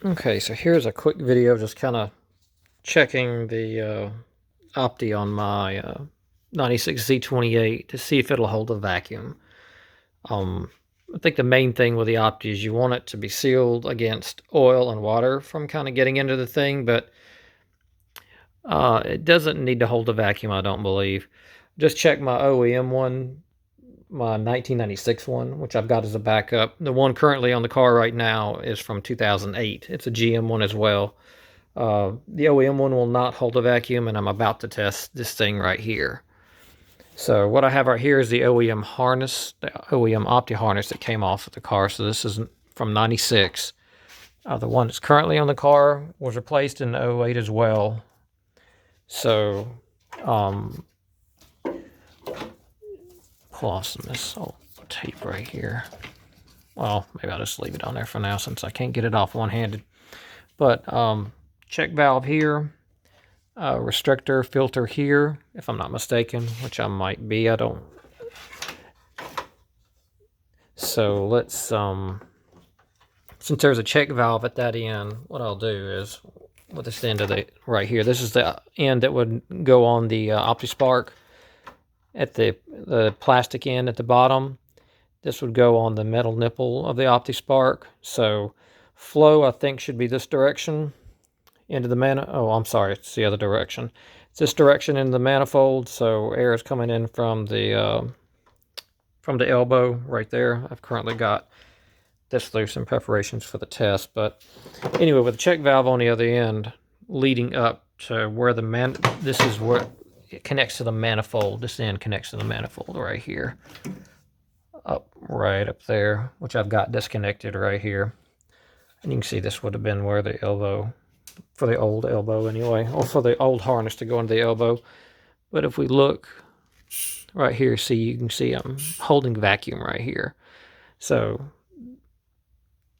Okay, so here's a quick video just kind of checking the Opti on my 96Z28 to see if it'll hold a vacuum. I think the main thing with the Opti is you want it to be sealed against oil and water from kind of getting into the thing, but it doesn't need to hold a vacuum, I don't believe. Just check my OEM one, my 1996 one, which I've got as a backup. The one currently on the car right now is from 2008. It's a GM one as well. The OEM one will not hold a vacuum, and I'm about to test this thing right here. So what I have right here is the OEM harness, the OEM Opti harness that came off of the car. So this is from 96. The one that's currently on the car was replaced in 08 as well. So pull off some of this old tape right here. Well, maybe I'll just leave it on there for now since I can't get it off one-handed. But check valve here, restrictor filter here, if I'm not mistaken, which I might be. I don't. So let's since there's a check valve at that end, what I'll do is with this end of the right here. This is the end that would go on the OptiSpark at the plastic end at the bottom. This would go on the metal nipple of the OptiSpark. So flow, I think, should be this direction into the oh, I'm sorry, it's the other direction. It's this direction in the manifold, so air is coming in from the elbow right there. I've currently got this through some preparations for the test, but anyway, with the check valve on the other end, leading up to where this is where it connects to the manifold. This end connects to the manifold right here, right up there, which I've got disconnected right here. And you can see this would have been where the elbow, for the old elbow anyway, or for the old harness to go into the elbow. But if we look right here, see, you can see I'm holding vacuum right here. So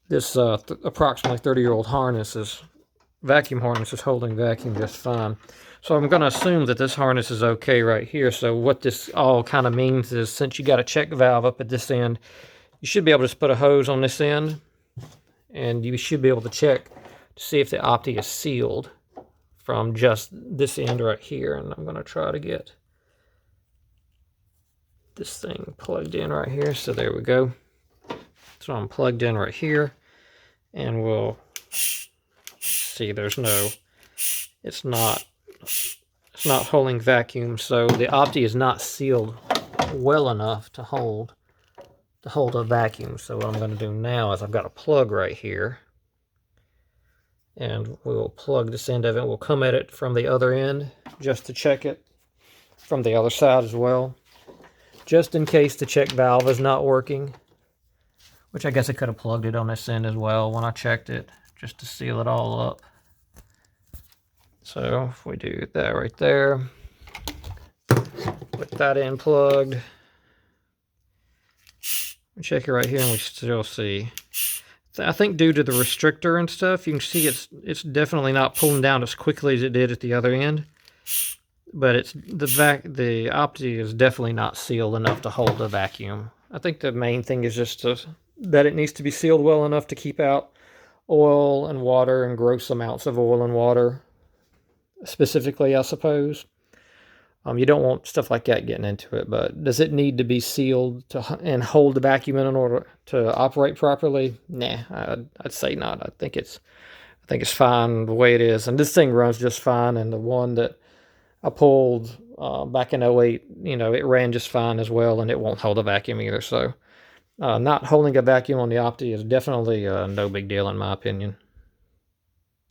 this approximately 30-year-old vacuum harness is holding vacuum just fine. So I'm going to assume that this harness is okay right here. So what this all kind of means is, since you got a check valve up at this end, you should be able to just put a hose on this end, and you should be able to check to see if the Opti is sealed from just this end right here. And I'm going to try to get this thing plugged in right here. So there we go. So I'm plugged in right here, and we'll see there's no, it's not holding vacuum. So the Opti is not sealed well enough to hold a vacuum. So what I'm going to do now is I've got a plug right here, and we'll plug this end of it. We'll come at it from the other end just to check it from the other side as well, just in case the check valve is not working, which I guess I could have plugged it on this end as well when I checked it, just to seal it all up. So if we do that right there, with that end plugged, check it right here, and we still see, I think due to the restrictor and stuff, you can see it's definitely not pulling down as quickly as it did at the other end. But it's the Opti is definitely not sealed enough to hold a vacuum. I think the main thing is just that it needs to be sealed well enough to keep out oil and water and gross amounts of oil and water, specifically, I suppose. You don't want stuff like that getting into it, but does it need to be sealed and hold the vacuum in order to operate properly? Nah, I'd say not. I think it's fine the way it is, and this thing runs just fine. And the one that I pulled back in 08, it ran just fine as well, and it won't hold a vacuum either. So not holding a vacuum on the Opti is definitely no big deal in my opinion.